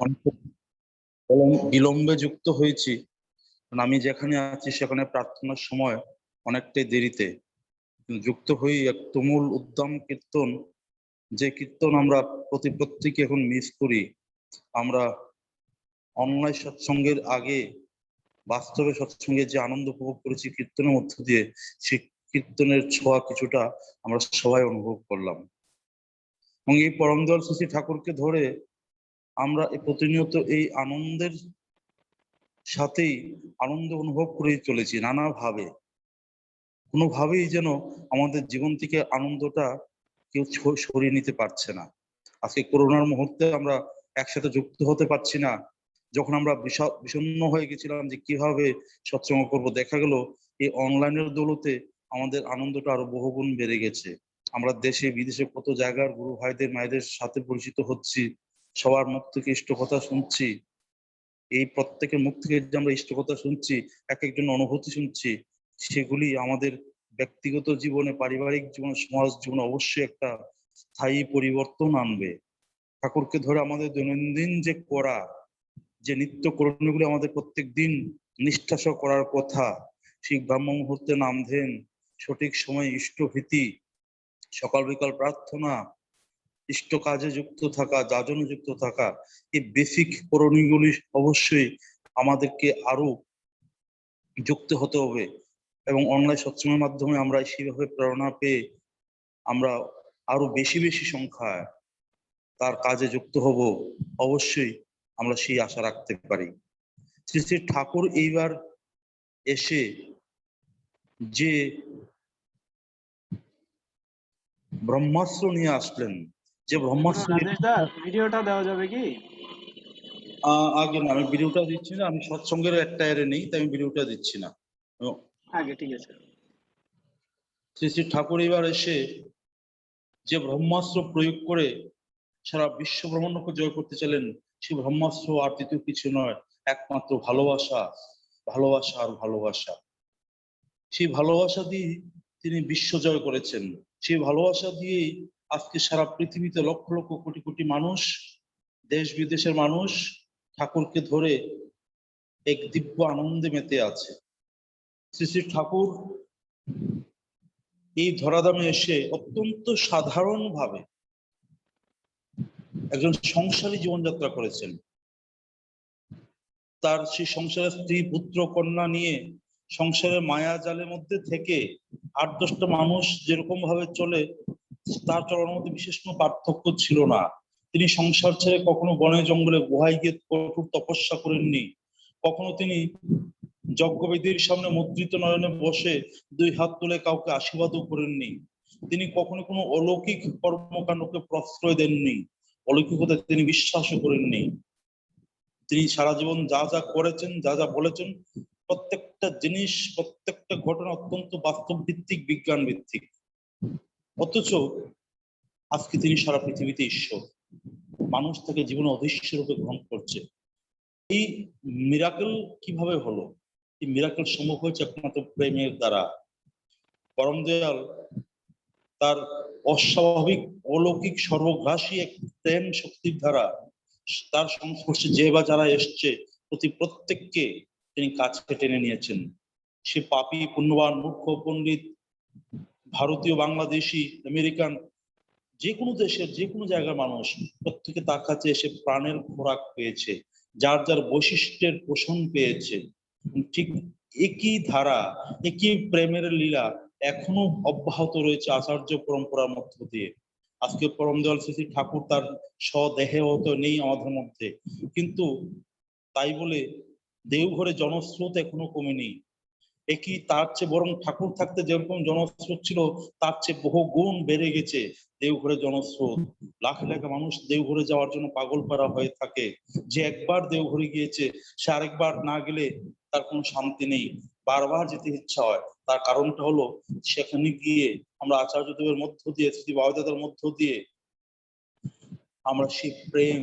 অনেক বিলম্বে যুক্ত হয়েছি, কারণ আমি যেখানে আছি সেখানে প্রার্থনার সময় অনেকটাই দেরিতে যুক্ত হই। এক তুমুল উদ্দাম কীর্তন, যে কীর্তন আমরা প্রত্যেকে এখন মিস করি। আমরা অনলাইন সৎসঙ্গের আগে বাস্তবে সৎসঙ্গে যে আনন্দ উপভোগ করেছি কীর্তনের মধ্য দিয়ে, সেই কীর্তনের ছোঁয়া কিছুটা আমরা সবাই অনুভব করলাম। এবং এই পরম দয়াল শ্রী ঠাকুরকে ধরে আমরা প্রতিনিয়ত এই আনন্দের সাথেই আনন্দ অনুভব করেই চলেছি নানাভাবে। কোনোভাবেই যেন আমাদের জীবন থেকে আনন্দটা কেউ সরিয়ে নিতে পারছে না। আজকে করোনার মুহূর্তে আমরা একসাথে যুক্ত হতে পারছি না। যখন আমরা বিষণ্ণ হয়ে গেছিলাম যে কিভাবে সৎসঙ্গ করবো, দেখা গেল এই অনলাইনের দৌলতে আমাদের আনন্দটা আরো বহুগুণ বেড়ে গেছে। আমরা দেশে বিদেশে কত জায়গার গুরু ভাইদের মায়েদের সাথে পরিচিত হচ্ছি, সবার মুখ থেকে ইষ্ট কথা শুনছি। এই প্রত্যেকের মুখ থেকে যে আমরা ইষ্ট কথা শুনছি, এক একজন অনুভূতি শুনছি, সেগুলি আমাদের ব্যক্তিগত জীবনে, পারিবারিক জীবনে, সমাজ জীবনে অবশ্যই একটা স্থায়ী পরিবর্তন আনবে। ঠাকুরকে ধরে আমাদের দৈনন্দিন যে করা, যে নিত্য করণীয়গুলি আমাদের প্রত্যেক দিন নিষ্ঠা সহ করার কথা, সেই ব্রাহ্ম মুহূর্তে নাম ধ্যান, সঠিক সময় ইষ্টভীতি, সকাল বিকাল প্রার্থনা, ইষ্ট কাজে যুক্ত থাকা, যাজনে যুক্ত থাকা, এই বেসিক করণীয়গুলি অবশ্যই আমাদেরকে আরো যুক্ত হতে হবে। এবং অনলাইন সৎসঙ্গের মাধ্যমে আমরা সেইভাবে প্রেরণা পেয়ে আমরা আরো বেশি বেশি সংখ্যায় তার কাজে যুক্ত হব, অবশ্যই আমরা সেই আশা রাখতে পারি। শ্রী শ্রী ঠাকুর এইবার এসে যে ব্রহ্মাস্ত্র নিয়ে আসলেন, যে ব্রহ্মাস্ত্র ভিডিওটা দেওয়া যাবে কি? আগে না, আমি ভিডিওটা দিচ্ছি না, আমি সৎসঙ্গের একটা এরে নেই, তাই আমি ভিডিওটা দিচ্ছি না। আগে ঠিক আছে। শ্রী শ্রী ঠাকুর এবার এসে যে ব্রহ্মাস্ত্র প্রয়োগ করে সারা বিশ্ব ব্রহ্মাণ্ডকে জয় করতে চাইলেন, সেই ব্রহ্মাস্ত্র আর দ্বিতীয় কিছু নয়, একমাত্র ভালোবাসা, ভালোবাসা আর ভালোবাসা। সেই ভালোবাসা দিয়ে তিনি বিশ্ব জয় করেছেন। সেই ভালোবাসা দিয়েই আজকে সারা পৃথিবীতে লক্ষ লক্ষ কোটি কোটি মানুষ, দেশ বিদেশের মানুষ ঠাকুরকে ধরে এক দিব্য আনন্দে মেতে আছে। শ্রী শ্রী ঠাকুর এই ধরাধামে এসে অত্যন্ত সাধারণভাবে একজন সংসারী জীবনযাত্রা করেছেন। তার সেই সংসারের স্ত্রী পুত্র কন্যা নিয়ে সংসারের মায়া জালের মধ্যে থেকে ৮-১০টা মানুষ যেরকম ভাবে চলে, তার চলার মধ্যে বিশেষ কোনো পার্থক্য ছিল না। তিনি সংসার ছেড়ে কখনো বনে জঙ্গলে গুহায় গিয়ে কঠোর তপস্যা করেননি, কখনো তিনি যজ্ঞবেদীর সামনে মুদ্রিত নয়নে বসে ২ হাত তুলে কাউকে আশীর্বাদও করেননি। তিনি কখনো কোনো অলৌকিক কর্মকাণ্ডকে প্রশ্রয় দেননি, অলৌকিকতা তিনি বিশ্বাসও করেননি। তিনি সারা জীবন যা যা করেছেন, যা যা বলেছেন, প্রত্যেকটা জিনিস, প্রত্যেকটা ঘটনা অত্যন্ত বাস্তব ভিত্তিক, বিজ্ঞান ভিত্তিক। অথচ আজকে তিনি সারা পৃথিবীতে ঈশ্বর, মানুষ তাকে জীবনে অদৃশ্য রূপে গ্রহণ করছে। এই মিরাকেল কিভাবে হলো? এই মিরাকেল সম্ভব হয়েছে একমাত্র প্রেমের দ্বারা। পরম দয়াল তার অস্বাভাবিক, অলৌকিক, সর্বগ্রাসী এক প্রেম শক্তির দ্বারা তার সংস্পর্শে যে বা যারা এসছে প্রত্যেককে তিনি কাছে টেনে নিয়েছেন। সে পাপী, পুণ্যবান, মূর্খ, পণ্ডিত, ভারতীয়, বাংলাদেশি, আমেরিকান, যে কোনো দেশের যে কোনো জায়গার মানুষ প্রত্যেকে তার কাছে এসে প্রাণের খোরাক পেয়েছে, যার যার বৈশিষ্ট্যের পোষণ পেয়েছে। ঠিক একই ধারা, একই প্রেমের লীলা এখনো অব্যাহত রয়েছে আচার্য পরম্পরার মধ্য দিয়ে। আজকে পরম দয়াল শ্রী ঠাকুর তার স্বদেহে হয়তো নেই আমাদের মধ্যে, কিন্তু তাই বলে দেওঘরে জনস্রোত এখনো কমেনি। একই তার চেয়ে বরং ঠাকুর থাকতে যেরকম জনস্রোত ছিল, তার চেয়ে বহু গুণ বেড়ে গেছে দেওঘরে জনস্রোত। লাখ লাখ মানুষ দেওঘরে যাওয়ার জন্য পাগল পারা হয়ে থাকে। যে একবার দেওঘরে গিয়েছে, সে আরেকবার না গেলে তার কোনো শান্তি নেই, বারবার যেতে ইচ্ছা হয়। তার কারণটা হলো সেখানে গিয়ে আমরা আচার্যদেবের মধ্য দিয়ে, শ্রী বাবাদাদার মধ্য দিয়ে আমরা সেই প্রেম,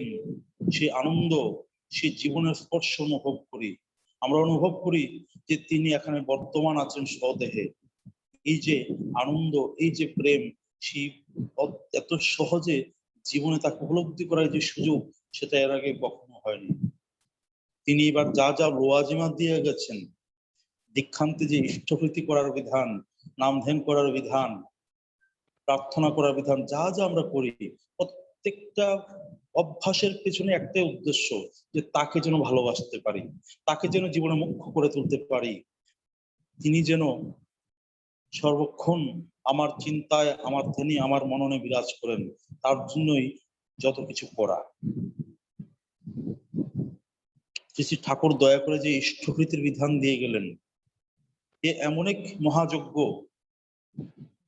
সেই আনন্দ, সেই জীবনের স্পর্শ অনুভব করি। আমরা অনুভব করি যে তিনি এখানে বর্তমান আছেন স্বদেহে। এই যে আনন্দ, এই যে প্রেম, সেই এত সহজে জীবনে তাকে উপলব্ধি করার যে সুযোগ, সেটা এর আগে কখনো হয়নি। তিনি এবার যা যা লোয়াজিমা দিয়ে গেছেন, দীক্ষান্তে যে ইষ্টভৃতি করার বিধান, নাম ধ্যান করার বিধান, প্রার্থনা করার বিধান, যা যা আমরা করি, প্রত্যেকটা অভ্যাসের পেছনে একটাই উদ্দেশ্য, যে তাকে যেন ভালোবাসতে পারি, তাকে যেন জীবনে মুখ্য করে তুলতে পারি, তিনি যেন সর্বক্ষণ আমার চিন্তায়, আমার ধ্যানে, আমার মননে বিরাজ করেন। তার জন্যই যত কিছু করা। শ্রী শ্রী ঠাকুর দয়া করে যে ইষ্টভৃতির বিধান দিয়ে গেলেন, এ এমন এক মহাযজ্ঞ,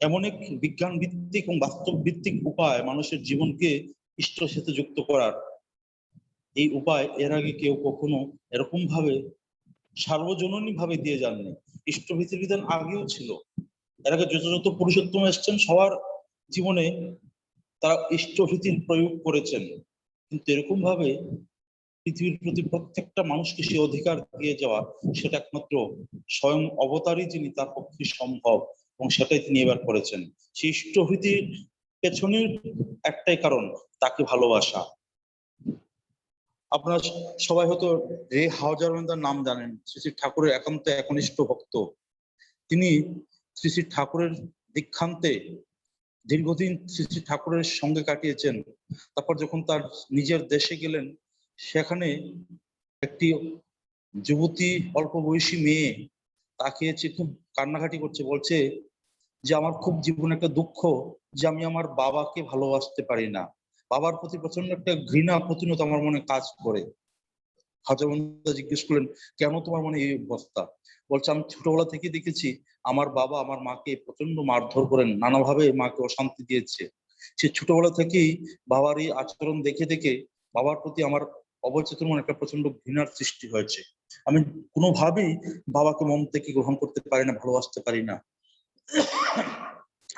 এমন এক বিজ্ঞান ভিত্তিক এবং বাস্তব ভিত্তিক উপায় মানুষের জীবনকে ঈশ্বরের সাথে যুক্ত করার। এই উপায় এর আগে কেউ কখনো এরকম ভাবে সার্বজনীন ভাবে দিয়ে যাননি। ইষ্টভৃতির বিধান আগেও ছিল, এর আগে যত যত পুরুষোত্তম এসছেন সবার জীবনে তারা ইষ্টভৃতির প্রয়োগ করেছেন, কিন্তু এরকম ভাবে পৃথিবীর প্রতি প্রত্যেকটা মানুষকে সে অধিকার দিয়ে যাওয়া, সেটা একমাত্র স্বয়ং অবতারই যিনি, তার পক্ষে সম্ভব, এবং সেটাই তিনি এবার করেছেন। সেই ইষ্টভৃতির পেছনের একটাই কারণ, তাকে ভালোবাসা। আপনারা সবাই হয়তো রে হাওজারমেন্দার নাম জানেন, শ্রী শ্রী ঠাকুরের একান্ত একনিষ্ঠ ভক্ত। তিনি শ্রী শ্রী ঠাকুরের দীক্ষান্তে দীর্ঘদিন শ্রী শ্রী ঠাকুরের সঙ্গে কাটিয়েছেন। তারপর যখন তার নিজের দেশে গেলেন, সেখানে একটি যুবতী অল্প বয়সী মেয়ে তাকে খুব কান্নাকাটি করছে, বলছে যে আমার খুব জীবনে একটা দুঃখ, যে আমি আমার বাবাকে ভালোবাসতে পারি না, বাবার প্রতি প্রচন্ড একটা ঘৃণা প্রতিনিয়ত আমার মনে কাজ করে। হাজারবন্ধা জিজ্ঞেস করলেন, কেন তোমার মনে এই অবস্থা? বলছে, আমি ছোটবেলা থেকে দেখেছি আমার বাবা আমার মাকে প্রচন্ড মারধর করেন, নানাভাবে মাকে অশান্তি দিয়েছে। সে ছোটবেলা থেকেই বাবার এই আচরণ দেখে দেখে বাবার প্রতি আমার অবচেতন মনে একটা প্রচন্ড ঘৃণার সৃষ্টি হয়েছে। আমি কোনোভাবেই বাবাকে মন থেকে গ্রহণ করতে পারি না, ভালোবাসতে পারি না।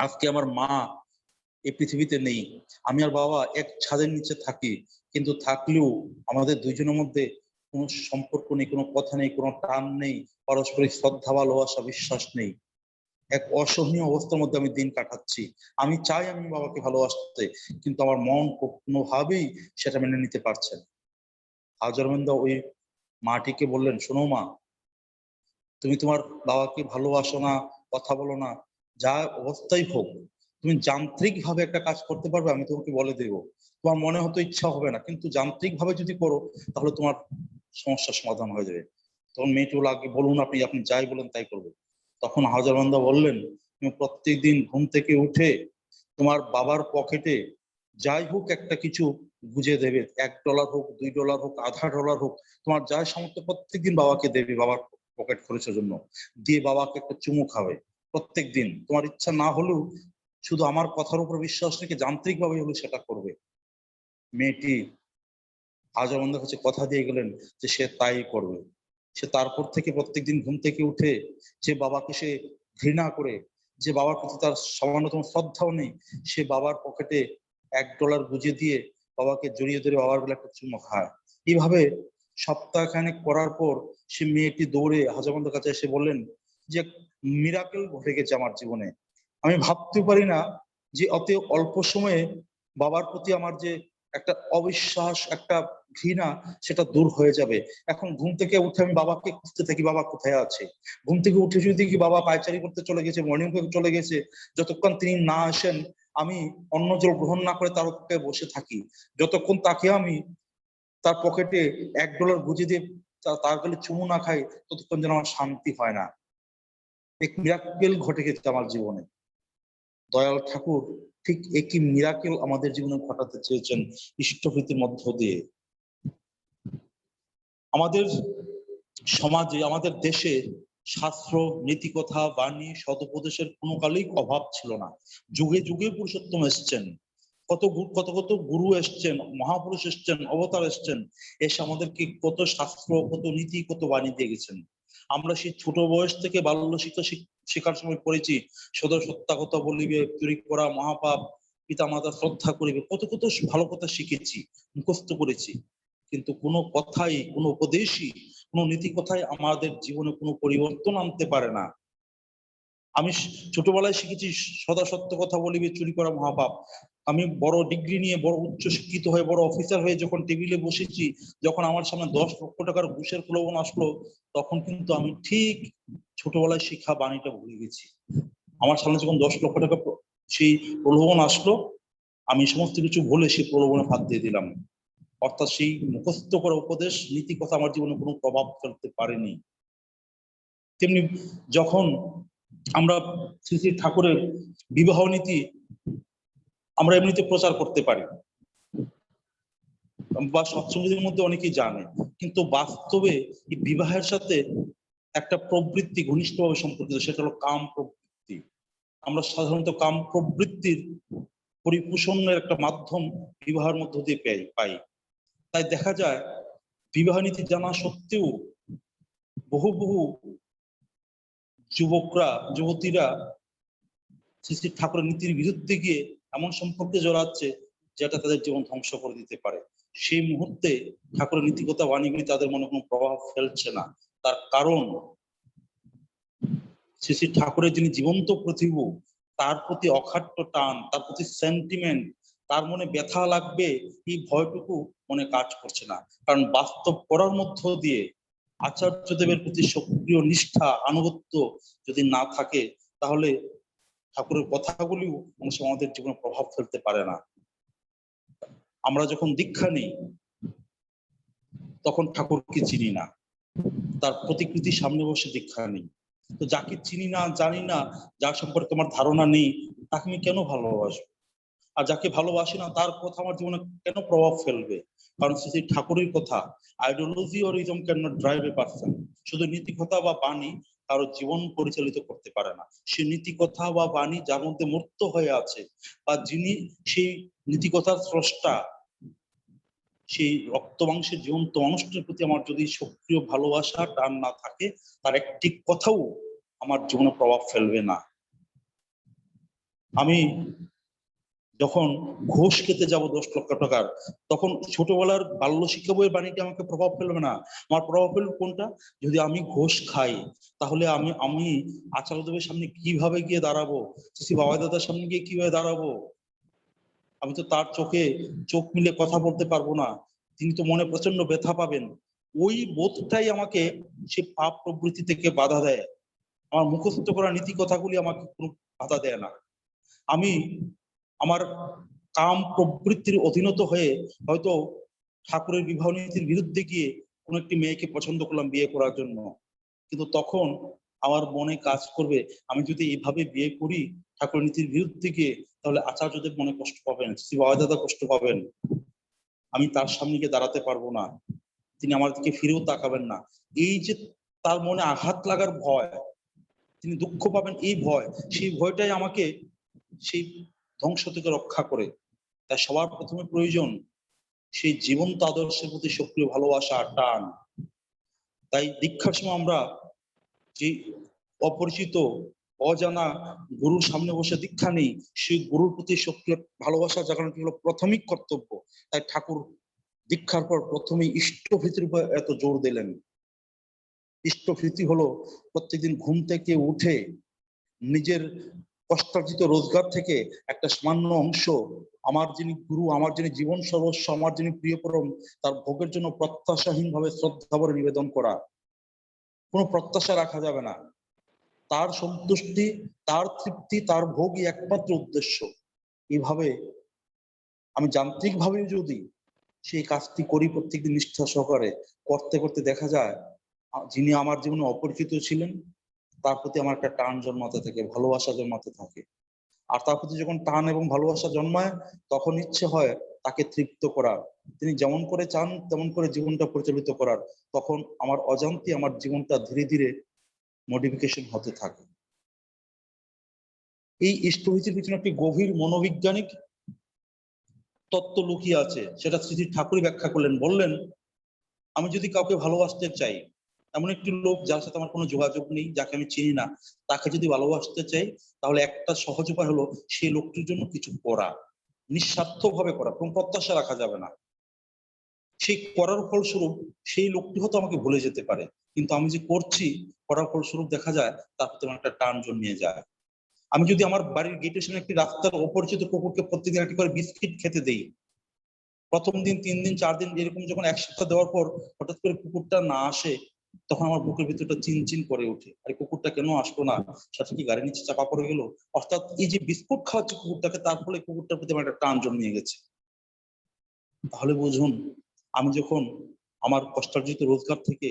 আজকে আমার মা এই পৃথিবীতে নেই, আমি আর বাবা এক ছাদের নিচে থাকি, কিন্তু থাকলেও আমাদের দুইজনের মধ্যে কোনো সম্পর্ক নেই, কোনো কথা নেই, কোনো টান নেই, পারস্পরিক শ্রদ্ধা, ভালোবাসা, বিশ্বাস নেই। এক অসহনীয় অবস্থার মধ্যে আমি দিন কাটাচ্ছি। আমি চাই আমি বাবাকে ভালোবাসতে, কিন্তু আমার মন কোনোভাবেই সেটা মেনে নিতে পারছে না। হাজারমেন্দা ওই মাটিকে বললেন, শোনো মা, তুমি তোমার বাবাকে ভালোবাসো না, কথা বলো না, যা অবস্থাই হোক, তুমি যান্ত্রিক ভাবে একটা কাজ করতে পারবে, আমি তোমাকে বলে দেবো। তোমার মনে হয়তো ইচ্ছা হবে না, কিন্তু যান্ত্রিক ভাবে যদি করো তাহলে তোমার সমস্যার সমাধান হয়ে যাবে। তখন মেয়েটি বলল, আগে বলুন, আপনি আপনি যাই বলেন তাই করবো। তখন হাজারবান্দা বললেন, তুমি প্রত্যেকদিন ঘুম থেকে উঠে তোমার বাবার পকেটে যাই হোক একটা কিছু গুজে দেবে, $1 হোক, $2 হোক, $0.5 হোক, তোমার যাই সামর্থ্য প্রত্যেকদিন বাবাকে দেবে, বাবার পকেট খরচের জন্য, দিয়ে বাবাকে একটা চুমু খাবে প্রত্যেক দিন। তোমার ইচ্ছা না হলেও শুধু আমার কথার উপর বিশ্বাস রেখে যান্ত্রিক ভাবে হলেও সেটা করবে। মেয়েটি হাজারবন্দার কাছে কথা দিয়ে গেলেন যে সে তাই করবে। সে তারপর থেকে প্রত্যেকদিন ঘুম থেকে উঠে যে বাবাকে সে ঘৃণা করে, যে বাবার প্রতি তার সামান্যতম শ্রদ্ধাও নেই, সে বাবার পকেটে $1 গুঁজে দিয়ে বাবাকে জড়িয়ে ধরে বাবার গলা একটা চুমো খায়। এইভাবে সপ্তাহখানেক করার পর সে মেয়েটি দৌড়ে হাজারবন্দার কাছে এসে বললেন যে মিরাকেল ঘটে গেছে আমার জীবনে। আমি ভাবতে পারি না যে অত অল্প সময়ে বাবার প্রতি আমার যে একটা অবিশ্বাস, একটা ঘৃণা, সেটা দূর হয়ে যাবে। এখন ঘুম থেকে উঠে আমি বাবাকে খুঁজতে থাকি, বাবা কোথায় আছে। ঘুম থেকে উঠে যদি দেখি বাবা পায়চারি করতে চলে গেছে, মর্নিং ওয়াকে চলে গেছে, যতক্ষণ তিনি না আসেন আমি অন্ন জল গ্রহণ না করে তার উপরে বসে থাকি। যতক্ষণ তাকে আমি তার পকেটে $1 গুঁজে দিয়ে তার গালে চুমু না খাই, ততক্ষণ যেন আমার শান্তি হয় না। এক মিরাকেল ঘটে গেছে আমার জীবনে। দয়াল ঠাকুর ঠিক একই মিরাকেল আমাদের জীবনে ঘটাতে চেয়েছেন ইষ্টভৃতির মধ্য দিয়ে। আমাদের সমাজে, আমাদের দেশে শাস্ত্র, নীতিকথা, বাণী, সদুপদেশের কোনো কালেই অভাব ছিল না। যুগে যুগে পুরুষোত্তম এসছেন, কত কত কত গুরু এসছেন, মহাপুরুষ এসছেন, অবতার এসছেন, এসে আমাদেরকে কত শাস্ত্র, কত নীতি, কত বাণী দিয়ে গেছেন। আমরা সেই ছোট বয়স থেকে বাল্য শিক্ষা শেখার সময় পড়েছি, সদা সত্যা কথা বলিবে, চুরি করা মহাপাপ, পিতা মাতা শ্রদ্ধা করিবে, কত কত ভালো কথা শিখেছি, মুখস্থ করেছি, কিন্তু কোনো কথাই, কোনো উপদেশই, কোনো নীতি কথাই আমাদের জীবনে কোনো পরিবর্তন আনতে পারে না। আমি ছোটবেলায় শিখেছি সদা সত্য কথা বলিবে, চুরি করা মহাপাপ। আমি বড় ডিগ্রি নিয়ে, বড় উচ্চ শিক্ষিত হয়ে, বড় অফিসার হয়ে যখন টেবিলে বসেছি, যখন আমার সামনে 10 লক্ষ টাকার ঘুষের প্রলোভন আসলো, তখন কিন্তু আমি ঠিক ছোটবেলায় শিক্ষা বাণীটা ভুলে গেছি। আমার সামনে যখন 10 লক্ষ টাকা সেই প্রলোভন আসলো, আমি সমস্ত কিছু ভুলে সেই প্রলোভনে হাত দিয়ে দিলাম। অর্থাৎ সেই মুখস্থ করা উপদেশ, নীতি কথা আমার জীবনে কোনো প্রভাব ফেলতে পারেনি। তেমনি যখন আমরা শ্রী শ্রী ঠাকুরের বিবাহ নীতি আমরা এমনিতে প্রচার করতে পারি বা সৎসঙ্গীদের মধ্যে অনেকেই জানে, কিন্তু বাস্তবে এই বিবাহের সাথে একটা প্রবৃত্তি ঘনিষ্ঠভাবে সম্পর্কিত, সেটা হলো কাম প্রবৃত্তি। আমরা সাধারণত কাম প্রবৃত্তির পরিপোষণের একটা মাধ্যম বিবাহের মধ্য দিয়ে পাই। তাই দেখা যায় বিবাহ নীতি জানা সত্ত্বেও বহু বহু যুবকরা, যুবতীরা শ্রী শ্রী ঠাকুরের নীতির বিরুদ্ধে গিয়ে এমন সম্পর্কে জড়াচ্ছে যেটা তাদের জীবন ধ্বংস করে দিতে পারে। সেই মুহূর্তে ঠাকুরের নীতিকতা বাণীগুলি তাদের মনে কোনো প্রভাব ফেলছে না। তার কারণ শ্রী শ্রী ঠাকুরের যিনি জীবন্ত প্রতিভু, তার প্রতি অখাট্য টান, তার প্রতি সেন্টিমেন্ট, তার মনে ব্যথা লাগবে এই ভয়টুকু মনে কাজ করছে না। কারণ বাস্তব করার মধ্য দিয়ে আচার্যদেবের প্রতি সক্রিয় নিষ্ঠা, আনুগত্য যদি না থাকে, তাহলে ঠাকুরের কথাগুলিও অনেক সময় আমাদের জীবনে প্রভাব ফেলতে পারে না। আমরা যখন দীক্ষা নিই তখন ঠাকুরকে চিনি না, তার প্রতিকৃতি সামনে বসে দীক্ষা নিই। তো যাকে চিনি না, জানি না, যার সম্পর্কে আমার ধারণা নেই, তাকে আমি কেন ভালোবাসবো? আর যাকে ভালোবাসি না, তার কথা আমার জীবনে কেন প্রভাব ফেলবে? কারণ শ্রী ঠাকুরের কথা, ideology or ism can not drive a person. শুধু নীতি কথা বা বাণী কারো জীবন পরিচালিত করতে পারে না। সে নীতি কথা বা বাণী যার মধ্যে মূর্ত হয়ে আছে, বা যিনি সেই নীতি কথার স্রষ্টা, সেই রক্ত মাংসের জীবন্ত মানুষটির প্রতি আমার যদি সক্রিয় ভালোবাসা টান না থাকে, তার একটি কথাও আমার জীবনে প্রভাব ফেলবে না। আমি যখন ঘুষ খেতে যাব 10 লক্ষ টাকার, তখন ছোটবেলার বাল্য শিক্ষা বইয়ের বাণীটি আমাকে প্রভাব ফেলবে না। আমার প্রভাব ফেলবে কোনটা? যদি আমি ঘুষ খাই, তাহলে আমি আচার্যদেবের সামনে কিভাবে গিয়ে দাঁড়াবো, শ্রী বাবা দাদার সামনে গিয়ে কিভাবে দাঁড়াবো? আমি তো তার চোখে চোখ মিলে কথা বলতে পারবো না, তিনি তো মনে প্রচন্ড ব্যথা পাবেন। ওই বোধটাই আমাকে সে পাপ প্রবৃত্তি থেকে বাধা দেয়। আমার মুখস্থ করা নীতি কথাগুলি আমাকে কোনো বাধা দেয় না। আমি আমার কাম প্রবৃত্তির অধীনত হয়ে হয়তো ঠাকুরের বিবাহ নীতির বিরুদ্ধে গিয়ে কোনো একটি মেয়েকে পছন্দ করলাম বিয়ে করার জন্য, কিন্তু তখন আমার মনে কাজ করবে, আমি যদি এইভাবে বিয়ে করি ঠাকুরের নীতির বিরুদ্ধে গিয়ে, তাহলে আচার্যদেব মনে কষ্ট পাবেন, শ্রী বাবা দাদা কষ্ট পাবেন, আমি তার সামনে গিয়ে দাঁড়াতে পারবো না, তিনি আমার দিকে ফিরেও তাকাবেন না। এই যে তার মনে আঘাত লাগার ভয়, তিনি দুঃখ পাবেন এই ভয়, সেই ভয়টাই আমাকে সেই ধ্বংস থেকে রক্ষা করে। তাই সবার প্রথমে প্রয়োজন সেই জীবন্ত আদর্শের প্রতি সক্রিয় ভালোবাসা, টান। তাই দীক্ষার সময় আমরা যে অপরিচিত, অজানা গুরুর সামনে বসে দীক্ষা নেই, সেই গুরুর প্রতি সক্রিয় ভালোবাসা জাগানোটি হলো প্রাথমিক কর্তব্য। তাই ঠাকুর দীক্ষার পর প্রথমে ইষ্টভীতির উপর এত জোর দিলেন। ইষ্টভীতি হলো প্রত্যেকদিন ঘুম থেকে উঠে নিজের কষ্টার্জিত রোজগার থেকে একটা সামান্য অংশ আমার যিনি গুরু, আমার যিনি জীবন সর্বস্ব, আমার যিনি প্রিয়পরম, তার ভোগের জন্য প্রত্যাশাহীন ভাবে শ্রদ্ধাভরে নিবেদন করা। কোনো প্রত্যাশা রাখা যাবে না, তার সন্তুষ্টি, তার তৃপ্তি, তার ভোগই একমাত্র উদ্দেশ্য। এইভাবে আমি যান্ত্রিক ভাবে যদি সেই কাজটি করি প্রত্যেকদিন নিষ্ঠা সহকারে, করতে করতে দেখা যায় যিনি আমার জীবনে অপরিচিত ছিলেন তার প্রতি আমার একটা টান জন্মাতে থাকে, ভালোবাসা জন্মাতে থাকে। আর তার প্রতি যখন টান এবং ভালোবাসা জন্মায়, তখন ইচ্ছে হয় তাকে তৃপ্ত করার, তিনি যেমন করে চান তেমন করে জীবনটা পরিচালিত করার। তখন আমার অজান্তে আমার জীবনটা ধীরে ধীরে মডিফিকেশন হতে থাকে। এই ইষ্টভীতির পিছনে একটি গভীর মনোবৈজ্ঞানিক তত্ত্ব লুকিয়ে আছে, সেটা শ্রী শ্রী ঠাকুরই ব্যাখ্যা করলেন। বললেন, আমি যদি কাউকে ভালোবাসতে চাই, এমন একটি লোক যার সাথে আমার কোনো যোগাযোগ নেই, যাকে আমি চিনি না, তাকে যদি ভালোবাসতে চাই, তাহলে একটা সহজ উপায় হলো সেই লোকটির জন্য কিছু করা, নিঃস্বার্থ ভাবে করা, কোনো প্রত্যাশা রাখা যাবে না। সেই করার ফলস্বরূপ সেই লোকটি হয়তো আমাকে ভুলে যেতে পারে, কিন্তু আমি যে করছি করার ফলস্বরূপ দেখা যায় তার প্রতি আমার একটা টান জন্মিয়ে যায়। আমি যদি আমার বাড়ির গেটের সামনে একটি রাস্তার অপরিচিত কুকুরকে প্রতিদিন একটি করে বিস্কিট খেতে দেই, প্রথম দিন 3 দিন 4 দিন এরকম যখন এক সপ্তাহ দেওয়ার পর হঠাৎ করে কুকুরটা না আসে, তখন আমার বুকের ভিতরটা চিনচিন করে ওঠে, আরে কুকুরটা কেন আসলো না, সাথে কি গাড়ির নিচে চাপা পড়ে গেল? অর্থাৎ এই যে বিস্কুট খাওয়াচ্ছে কুকুরটাকে, তার ফলে কুকুরটার প্রতি আমার একটা টান জন্মিয়ে গেছে। তাহলে বুঝুন, আমি যখন আমার কষ্টার্জিত রোজগার থেকে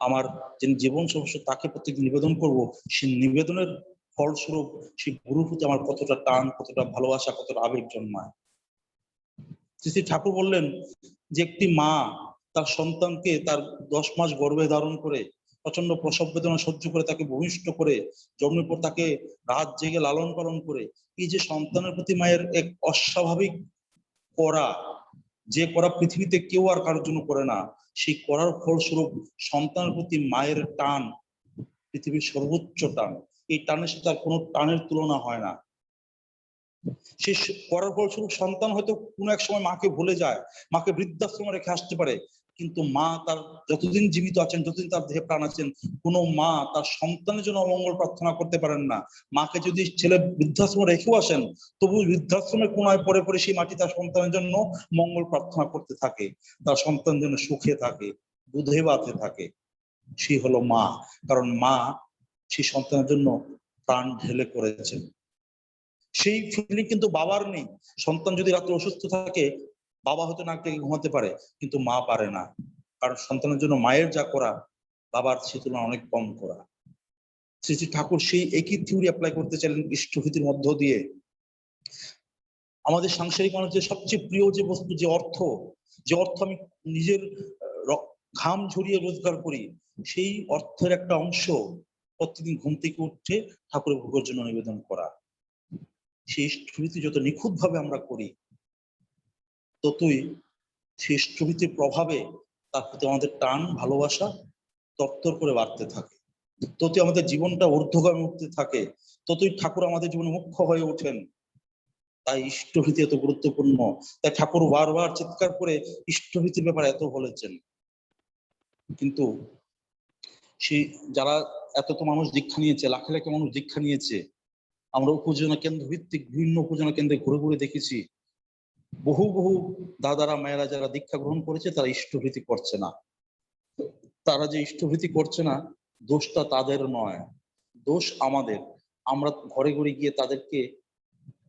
আমার যে জীবন সমস্যা তাকে প্রত্যেক নিবেদন করব, সেই নিবেদনের ফলস্বরূপ সেই গুরুর প্রতি আমার কতটা টান, কতটা ভালোবাসা, কতটা আবেগ জন্মায়। শ্রী শ্রী ঠাকুর বললেন যে একটি মা তার সন্তানকে তার 10 মাস গর্ভে ধারণ করে প্রচন্ড প্রসব বেদনা সহ্য করে তাকে ভূমিষ্ঠ করে জন্মের পর তাকে রাত জেগে লালন পালন করে, এই যে সন্তানের প্রতি মায়ের এক অস্বাভাবিক করা, যে করা পৃথিবীতে কেউ আর কারোর জন্য করে না, সেই করার ফলস্বরূপ সন্তানের প্রতি মায়ের টান পৃথিবীর সর্বোচ্চ টান। এই টানের সাথে আর কোনো টানের তুলনা হয় না। সে করার ফলস্বরূপ সন্তান হয়তো কোনো এক সময় মাকে ভুলে যায়, মাকে বৃদ্ধাশ্রমে রেখে আসতে পারে, কিন্তু মা তার যতদিন জীবিত আছেন, যতদিন তার দেহে প্রাণ আছেন, কোনো মা তার সন্তানের জন্য অমঙ্গল প্রার্থনা করতে পারেন না। মাকে যদি ছেলে বৃদ্ধাশ্রমে রেখেও আসেন, তবু বৃদ্ধাশ্রমের কোনায় পরে পরে সেই মাটি তার সন্তানের জন্য মঙ্গল প্রার্থনা করতে থাকে, তার সন্তান যেন সুখে থাকে, দুধে ভাতে থাকে। সেই হলো মা, কারণ মা সেই সন্তানের জন্য প্রাণ ঢেলে করেছেন। সেই ফিলিং কিন্তু বাবার নেই। সন্তান যদি রাত্রে অসুস্থ থাকে, বাবা হয়তো নাক ডেকে ঘুমাতে পারে, কিন্তু মা পারে না, কারণ সন্তানের জন্য মায়ের যা করা বাবার সে তুলনায় অনেক কম করা। শ্রী শ্রী ঠাকুর সেই একই থিওরি অ্যাপ্লাই করতে চাইলেন ইষ্টভীতির মধ্য দিয়ে। আমাদের সাংসারিক মানুষের সবচেয়ে প্রিয় যে বস্তু, যে অর্থ, যে অর্থ আমি নিজের ঘাম ঝরিয়ে রোজগার করি, সেই অর্থের একটা অংশ প্রতিদিন ঘুম থেকে উঠে ঠাকুরের ভোগের জন্য নিবেদন করা। সেই ইষ্টভীতি যত নিখুঁত ভাবে আমরা করি, ততই সেই ইষ্টভীতির প্রভাবে তার প্রতি আমাদের টান ভালোবাসা তরতর করে বাড়তে থাকে, ততই আমাদের জীবনটা ঊর্ধ্বগামী উঠতে থাকে, ততই ঠাকুর আমাদের জীবনে মুখ্য হয়ে ওঠেন। তাই ইষ্টভীতি এত গুরুত্বপূর্ণ। তাই ঠাকুর বারবার চিৎকার করে ইষ্টভীতির ব্যাপারে এত বলেছেন। কিন্তু সেই যারা এত মানুষ দীক্ষা নিয়েছে, লাখে লাখে মানুষ দীক্ষা নিয়েছে, আমরা উপজেলা কেন্দ্র ভিত্তিক বিভিন্ন উপজেলা কেন্দ্রে ঘুরে ঘুরে দেখেছি, বহু বহু দাদারা মায়েরা যারা দীক্ষা গ্রহণ করেছে তারা ইষ্টভীতি করছে না। তারা যে ইষ্টভীতি করছে না, দোষটা তাদের নয়, দোষ আমাদের। আমরা ঘরে ঘরে গিয়ে তাদেরকে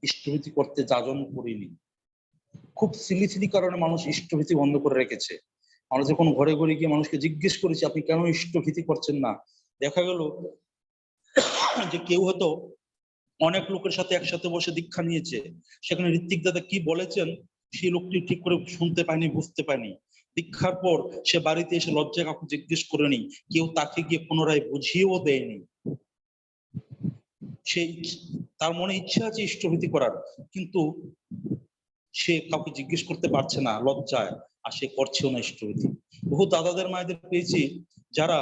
ইষ্টভীতি করতে যাজন করিনি। খুব সিলি সিলি কারণে মানুষ ইষ্টভীতি বন্ধ করে রেখেছে। আমরা যখন ঘরে ঘরে গিয়ে মানুষকে জিজ্ঞেস করেছি আপনি কেন ইষ্টভীতি করছেন না, দেখা গেল যে কেউ হয়তো অনেক লোকের সাথে একসাথে বসে দীক্ষা নিয়েছে, সেখানে ঋত্বিক দাদা কি বলেছেন সেই লোকটি ঠিক করে শুনতে পায়নি, বুঝতে পায়নি। দীক্ষার পর সে বাড়িতে এসে লজ্জায় কাউকে জিজ্ঞেস করেনি, কেউ তাকে গিয়ে পুনরায় বুঝিয়েও দেয়নি। সেই তার মনে ইচ্ছা আছে ইষ্টভীতি করার, কিন্তু সে কাউকে জিজ্ঞেস করতে পারছে না লজ্জায়, আর সে করছেও না ইষ্টভীতি। বহু দাদাদের মায়েদের পেয়েছি যারা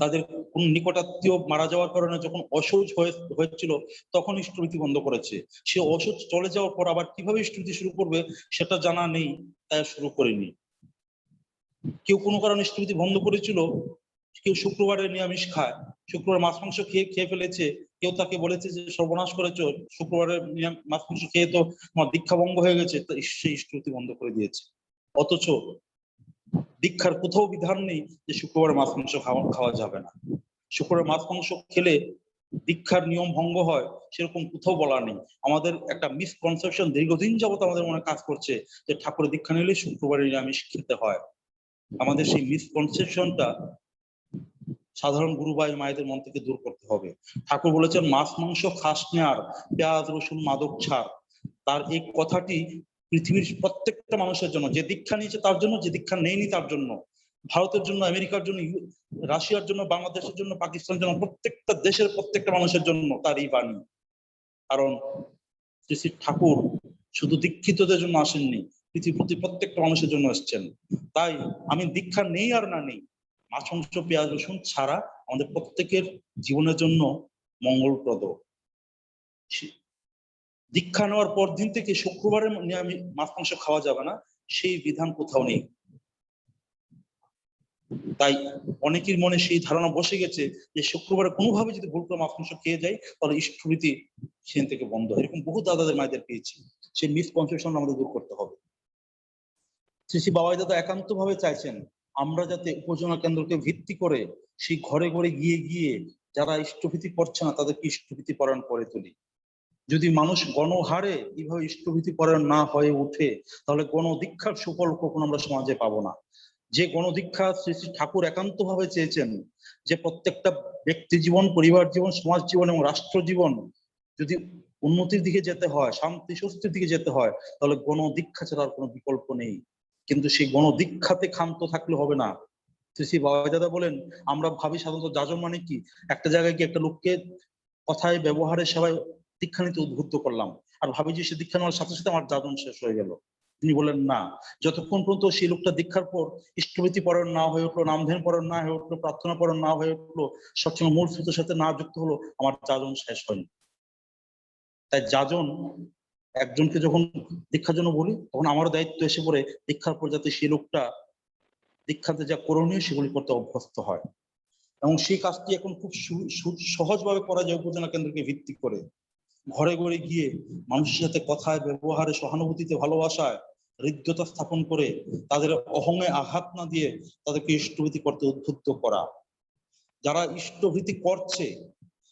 তাদের কোন নিকটাত্মীয় মারা যাওয়ার কারণে যখন অসহ্য হয়েছিল তখন ইষ্টভীতি বন্ধ করেছে। সে অসহ্য চলে যাওয়ার পর আবার কিভাবে ইষ্টভীতি শুরু করবে সেটা জানা নেই, তাই শুরু করেনি। কেউ কোনো কারণে ইষ্টভীতি বন্ধ করেছিল, কেউ শুক্রবারে নিরামিষ খায়, শুক্রবার মাছ মাংস খেয়ে খেয়ে ফেলেছে, কেউ তাকে বলেছে যে সর্বনাশ করেছো, শুক্রবারে মাছ মাংস খেয়ে তো আমার দীক্ষা ভঙ্গ হয়ে গেছে, সেই ইষ্টভীতি বন্ধ করে দিয়েছে। অথচ দীক্ষার কোথাও বিধান নেই যে শুক্রবারে মাছ মাংস খাওয়া যাবে না। শুক্রবার মাছ মাংস খেলে দীক্ষার নিয়ম ভঙ্গ হয় সেরকম কোথাও বলা নেই। আমাদের একটা মিসকনসেপশন দীর্ঘদিন যাবত আমাদের মনে কাজ করছে যে ঠাকুরের দীক্ষা নিলে শুক্রবারে নিরামিষ খেতে হয়। আমাদের সেই মিসকনসেপশনটা সাধারণ গুরু ভাই মায়েদের মন থেকে দূর করতে হবে। ঠাকুর বলেছেন মাছ মাংস খাস নে আর, পেঁয়াজ রসুন মাদক ছাড়। তার এই কথাটি পৃথিবীর প্রত্যেকটা মানুষের জন্য, যে দীক্ষা নিয়েছে তার জন্য, যে দীক্ষা নেয়নি তার জন্য, ভারতের জন্য, আমেরিকার জন্য, রাশিয়ার জন্য, বাংলাদেশের জন্য, পাকিস্তানের জন্য, প্রত্যেকটা দেশের প্রত্যেকটা মানুষের জন্য তার এই বাণী। কারণ শ্রী শ্রী ঠাকুর শুধু দীক্ষিতদের জন্য আসেননি, পৃথিবীর প্রত্যেকটা মানুষের জন্য এসছেন। তাই আমি দীক্ষা নেই আর না নেই, মাছ মাংস পেঁয়াজ রসুন ছাড়া আমাদের প্রত্যেকের জীবনের জন্য মঙ্গলপ্রদ। দীক্ষা নেওয়ার পর দিন থেকে শুক্রবারে মাছ মাংস খাওয়া যাবে না, সেই বিধান কোথাও নেই। তাই অনেকের মনে সেই ধারণা বসে গেছে যে শুক্রবারে কোনোভাবে যদি ভুল করে মাছ মাংস খেয়ে যায় তাহলে ইষ্টভীতি সেখান থেকে বন্ধ। এরকম বহু দাদাদের মায়েদের পেয়েছি। সেই মিসকনসেপশন আমাদের দূর করতে হবে। শ্রী শ্রী বাবাই দাদা একান্ত ভাবে চাইছেন আমরা যাতে উপজনা কেন্দ্রকে ভিত্তি করে সেই ঘরে ঘরে গিয়ে গিয়ে যারা ইষ্টভীতি করছে না তাদেরকে ইষ্টভীতি পরায়ণ করে তুলি। যদি মানুষ গণহারে এইভাবে ইষ্টভীতি পরায়ণ না হয়ে ওঠে তাহলে গণদীক্ষার সুফল কখনো আমরা সমাজে পাবো না। যে গণদীক্ষা শ্রী শ্রী ঠাকুর একান্ত ভাবে চেয়েছেন যে প্রত্যেকটা ব্যক্তি জীবন, পরিবার জীবন, সমাজ জীবন এবং রাষ্ট্র জীবন যদি উন্নতির দিকে যেতে হয়, শান্তি স্বস্তির দিকে যেতে হয়, তাহলে গণদীক্ষা ছাড়া আর কোনো বিকল্প নেই। কিন্তু সেই গণদীক্ষাতে ক্ষান্ত থাকলে হবে না। শ্রী শ্রী বাবাই দাদা বলেন আমরা ভাবি সাধারণত যাজন মানে কি, একটা জায়গায় গিয়ে একটা লোককে কথায় ব্যবহারে সবাই দীক্ষা নিতে উদ্বুদ্ধ করলাম আর ভাবি যে সে দীক্ষা নেওয়ার সাথে সাথে আমার যাজন শেষ হয়ে গেল। তিনি বলেন না, যতক্ষণ পর্যন্ত সেই লোকটা দীক্ষার পর ইষ্টভীতি পরায়ণ না হয়ে উঠলো, নামধ্যান পরায়ণ না হয়ে উঠলো, প্রার্থনা পরায়ণ না হয়ে উঠলো, সবসময় মূল স্রোতের সাথে না যুক্ত হলো, আমার যাজন শেষ হয়নি। তাই যাজন একজনকে যখন দীক্ষার জন্য বলি তখন আমারও দায়িত্ব এসে পড়ে দীক্ষার পর যাতে সেই লোকটা দীক্ষাতে যা করণীয় সেগুলি করতে অভ্যস্ত হয়। এবং সেই কাজটি এখন খুব সহজভাবে করা যায় উপজেলা কেন্দ্রকে ভিত্তি করে। ঘরে ঘরে গিয়ে মানুষের সাথে কথায় ব্যবহারে সহানুভূতিতে ভালোবাসায় হৃদ্যতা স্থাপন করে তাদের অহংয়ে আঘাত না দিয়ে তাদেরকে ইষ্টভীতি করতে উদ্বুদ্ধ করা। যারা ইষ্টভীতি করছে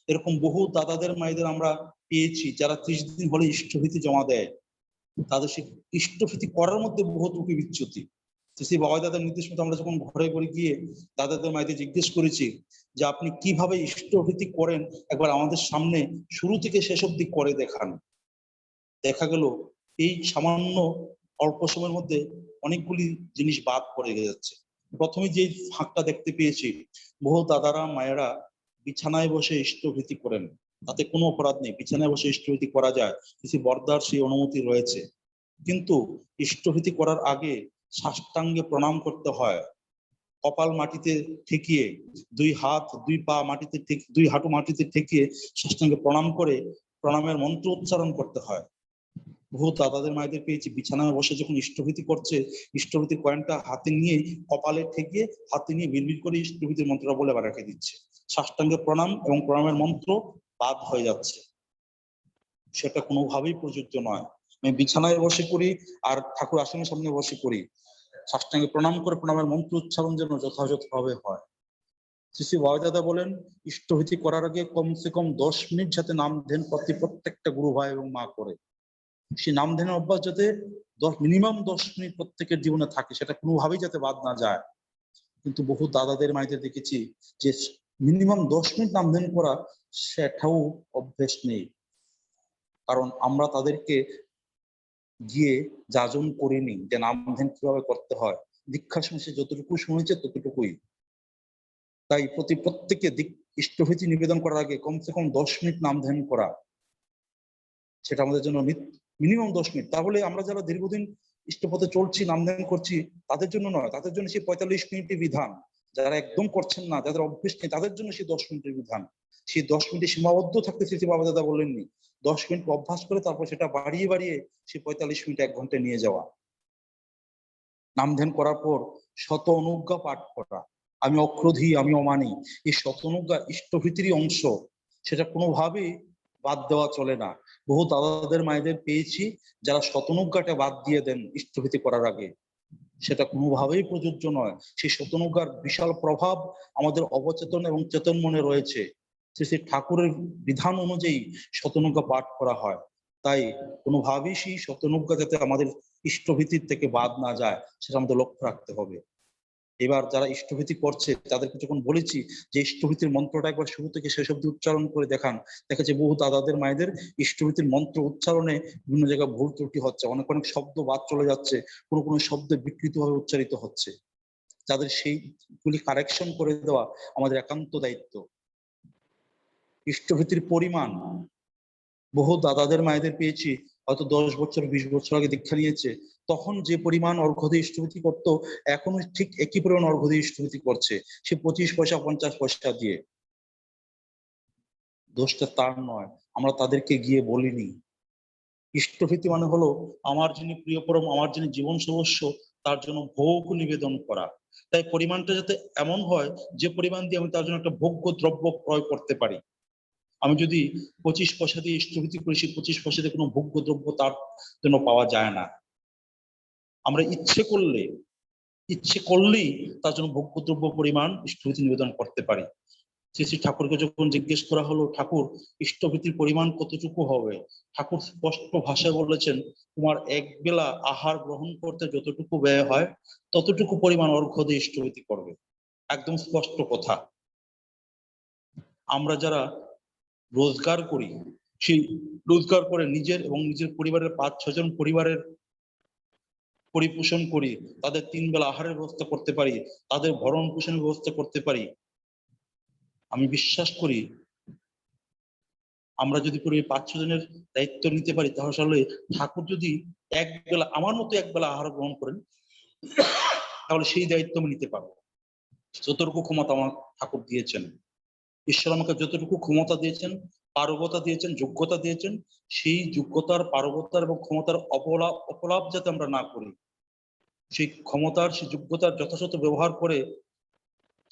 এরকম বহু দাদাদের মায়েদের আমরা পেয়েছি যারা 30 দিন হলে ইষ্টভীতি জমা দেয়। তাদের সেই ইষ্টভীতি করার মধ্যে বহু ত্রুটি বিচ্যুতি। সেই বাবা দাদার নির্দেশ মতো আমরা যখন ঘরে ঘরে গিয়ে দাদাদের মায়েদের জিজ্ঞেস করেছি যে আপনি কিভাবে ইষ্টভীতি করেন একবার আমাদের সামনে শুরু থেকে শেষ অব্দি করে দেখান। দেখা গেল এই সামান্য অল্প সময়ের মধ্যে অনেকগুলি জিনিস বাদ পড়ে যাচ্ছে। প্রথমে যে ফাঁকটা দেখতে পেয়েছি, বহু দাদারা মায়েরা বিছানায় বসে ইষ্টভীতি করেন, তাতে কোনো অপরাধ নেই, বিছানায় বসে ইষ্টভীতি করা যায়, কিছু বর্দার সেই অনুমতি রয়েছে। কিন্তু ইষ্টভীতি করার আগে সাষ্টাঙ্গে প্রণাম করতে হয়, কপাল মাটিতে ঠেকিয়ে, দুই হাত দুই পা মাটিতে দুই হাঁটু মাটিতে ঠেকিয়ে সাষ্টাঙ্গে প্রণাম করে প্রণামের মন্ত্র উচ্চারণ করতে হয়। বহু দাদাদের মায়েদের পেয়েছি বিছানায় বসে যখন ইষ্টভীতি করছে ইষ্টভীতির কয়েনটা হাতে নিয়ে কপালে ঠেকিয়ে হাতে নিয়ে বিড়বিড় করে ইষ্টভীতির মন্ত্রটা বলে আবার রেখে দিচ্ছে। সাষ্টাঙ্গে প্রণাম এবং প্রণামের মন্ত্র বাদ হয়ে যাচ্ছে। সেটা কোনোভাবেই প্রযোজ্য নয়। আমি বিছানায় বসে করি আর ঠাকুর আসনের সামনে বসে করি, সাষ্টাঙ্গে প্রণাম করে প্রণামের মন্ত্র উচ্চারণ যেন যথাযথভাবে হয়। শ্রী শ্রী বাবা দাদা বলেন ইষ্টভীতি করার আগে কমসে কম 10 মিনিট যাতে নাম ধ্যান প্রত্যেকটা গুরু ভাই এবং মা করে। সেই নাম ধ্যানের অভ্যাস যাতে মিনিমাম 10 মিনিট প্রত্যেকের জীবনে থাকে, সেটা কোনোভাবেই যাতে বাদ না যায়। কিন্তু বহু দাদাদের মায়েদের দেখেছি যে মিনিমাম 10 মিনিট নাম ধ্যান করা সেটাও অভ্যেস নেই। কারণ আমরা তাদেরকে গিয়ে যাজন করিনি যে নাম ধ্যান কিভাবে করতে হয়। দীক্ষা শুনেছে যতটুকু শুনেছে ততটুকুই। তাই প্রত্যেকে ইষ্টভীতি নিবেদন করার আগে কমসে কম 10 মিনিট নাম ধ্যান করা, সেটা আমাদের জন্য মিনিমাম 10 মিনিট। তাহলে আমরা যারা দীর্ঘদিন ইষ্টপথে চলছি, নাম ধ্যান করছি, তাদের জন্য নয়, তাদের জন্য সেই 45 মিনিটের বিধান। যারা একদম করছেন না, যাদের অভ্যেস নেই, তাদের জন্য সেই 10 মিনিটের বিধান। সেই 10 মিনিটে সীমাবদ্ধ থাকতে শ্রী বাবা দাদা বলেননি, 10 মিনিট অভ্যাস করে তারপর সেটা বাড়িয়ে বাড়িয়ে সেই 45 মিনিট 1 ঘন্টা নিয়ে যাওয়া। নাম ধ্যান করার পর শত অনুজ্ঞা পাঠ করা, আমি অক্রোধী, আমি অমানি, এই শত অনুজ্ঞা ইষ্টভীতিরই অংশ, সেটা কোনোভাবেই বাদ দেওয়া চলে না। বহু দাদাদের মায়েদের পেয়েছি যারা শতনুজ্ঞাটা বাদ দিয়ে দেন ইষ্টভীতি করার আগে, সেটা কোনোভাবেই প্রযোজ্য নয়। সেই শতনুজ্ঞার বিশাল প্রভাব আমাদের অবচেতন এবং চেতন মনে রয়েছে। শ্রী ঠাকুরের বিধান অনুযায়ী শতনুজ্ঞা পাঠ করা হয়। তাই কোনোভাবেই সেই শতনুজ্ঞা যাতে আমাদের ইষ্টভীতির থেকে বাদ না যায় সেটা আমাদের লক্ষ্য রাখতে হবে। এবার যারা ইষ্টভীতি করছে তাদেরকে যখন বলেছি যে ইষ্টভীতির মন্ত্রটা একবার শুরু থেকে শেষ অবধি উচ্চারণ করে দেখান, দেখা যায় বহু দাদাদের মায়েদের ইষ্টভীতির মন্ত্র উচ্চারণে বিভিন্ন জায়গায় ভুল ত্রুটি হচ্ছে, অনেক অনেক শব্দ বাদ চলে যাচ্ছে, কোনো কোনো শব্দ বিকৃতভাবে উচ্চারিত হচ্ছে। যাদের সেইগুলি কারেকশন করে দেওয়া আমাদের একান্ত দায়িত্ব। ইষ্টভীতির পরিমাণ, বহু দাদাদের মায়েদের পেয়েছি হয়তো 10 বছর 20 বছর আগে দীক্ষা নিয়েছে, তখন যে পরিমাণ অর্ঘ্য দিয়ে ইষ্টভীতি করতো এখনো ঠিক একই পরিমাণ অর্ঘ্য দিয়ে ইষ্টভীতি করছে, সে 25 পয়সা 50 পয়সা দিয়ে। দোষটা তার নয়, আমরা তাদেরকে গিয়ে বলিনি। ইষ্টভীতি মানে হলো আমার যিনি প্রিয়পরম, আমার যিনি জীবন সর্বস্ব, তার জন্য ভোগ নিবেদন করা। তাই পরিমাণটা যাতে এমন হয় যে পরিমাণ দিয়ে আমি তার জন্য একটা ভোগ্য দ্রব্য ক্রয় করতে পারি। আমি যদি 25 পয়সা দিয়ে ইষ্টভীতি করি, সেই 25 পয়সা দিয়ে কোনো ভোগ্য দ্রব্য তার জন্য পাওয়া যায় না। আমরা ইচ্ছে করলেই তার জন্য ভোগ্য দ্রব্য পরিমাণ ইষ্টভীতি নিবেদন করতে পারি। শ্রী শ্রী ঠাকুরকে যখন জিজ্ঞেস করা হলো, ঠাকুর ইষ্টভীতির পরিমাণ কতটুকু হবে, ঠাকুর স্পষ্ট ভাষায় বলেছেন, তোমার এক বেলা আহার গ্রহণ করতে যতটুকু ব্যয় হয় ততটুকু পরিমাণ অর্ঘ্য দিয়ে ইষ্টভীতি করবে। একদম স্পষ্ট কথা। আমরা যারা রোজগার করি, সেই রোজগার করে নিজের এবং নিজের পরিবারের 5-6 জন পরিবারের পরিপোষণ করি, তাদের 3 বেলা আহারের ব্যবস্থা করতে পারি, তাদের ভরণ পোষণের ব্যবস্থা করতে পারি। আমি বিশ্বাস করি আমরা যদি পুরো 5-6 জনের দায়িত্ব নিতে পারি, তাহলে ঠাকুর যদি এক বেলা আমার মতো এক বেলা আহার গ্রহণ করেন, তাহলে সেই দায়িত্ব আমি নিতে পারবো। যতটুকু ক্ষমতা আমার ঠাকুর দিয়েছেন, ঈশ্বর আমাকে যতটুকু ক্ষমতা দিয়েছেন, পারগতা দিয়েছেন, যোগ্যতা দিয়েছেন, সেই যোগ্যতার, পারগতার এবং ক্ষমতার অপলাপ যাতে আমরা না করি, সেই ক্ষমতার, সেই যোগ্যতার যথাযথ ব্যবহার করে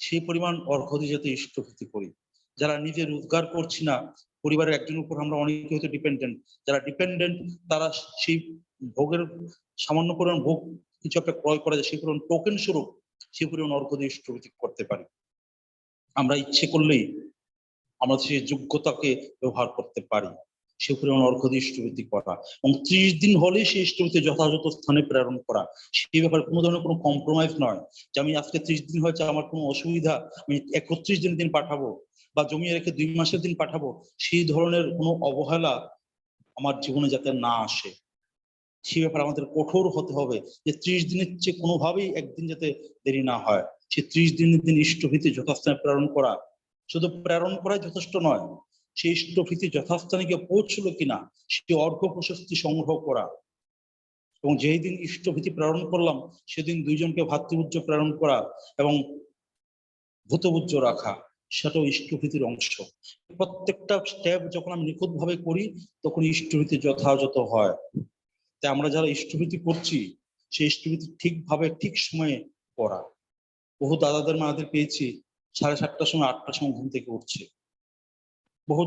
সেই পরিমাণ অর্ঘ্য দিয়ে যাতে ইষ্টভীতি করি। যারা নিজে রোজগার করছি না, পরিবারের একজনের উপর আমরা অনেকে হয়তো ডিপেন্ডেন্ট, যারা ডিপেন্ডেন্ট তারা সেই ভোগের সামান্য পরিমাণ ভোগ কিছু একটা ক্রয় করা যায়, সেই পরিমাণ টোকেন স্বরূপ সেই পরিমাণ অর্ঘ্য দিয়ে ইষ্টভীতি করতে পারি। আমরা ইচ্ছে করলেই আমরা সেই যোগ্যতাকে ব্যবহার করতে পারি, সে পরিমাণ অর্ঘ্য দিয়ে ইষ্টভীতি করা এবং 30 দিন হলে সেই ইষ্টভীতি যথাযথ স্থানে প্রেরণ করা। সেই ব্যাপারে কোনো ধরনের কোনো কম্প্রোমাইজ নয় যে আমি আজকে 30 দিন হয়েছে, আমার কোনো অসুবিধা, আমি 31 দিনের দিন পাঠাবো বা জমিয়ে রেখে 2 মাসের দিন পাঠাবো, সেই ধরনের কোনো অবহেলা আমার জীবনে যাতে না আসে, সেই ব্যাপারে আমাদের কঠোর হতে হবে যে 30 দিনের চেয়ে কোনোভাবেই একদিন যাতে দেরি না হয়। সেই 30 দিনের দিন ইষ্টভীতি যথাস্থানে প্রেরণ করা, শুধু প্রেরণ করাই যথেষ্ট নয়, সেই ইষ্টভীতি যথাস্থানে গিয়ে পৌঁছলো কিনা সেই অর্ঘ্য প্রশস্তি সংগ্রহ করা, এবং যেই দিন ইষ্টভীতি প্রেরণ করলাম সেদিন 2 জনকে ভাতৃভোজ্য প্রেরণ করা এবং ভূতভোজ্য রাখা, সেটাও ইষ্টভীতির অংশ। প্রত্যেকটা স্টেপ যখন আমি নিখুঁতভাবে করি তখন ইষ্টভীতি যথাযথ হয়। তাই আমরা যারা ইষ্টভীতি করছি, সেই ইষ্টভীতি ঠিকভাবে ঠিক সময়ে করা। বহু দাদাদের মাদের পেয়েছি 7:30টার সময় 8টার সময় ঘুম থেকে উঠছে। বহু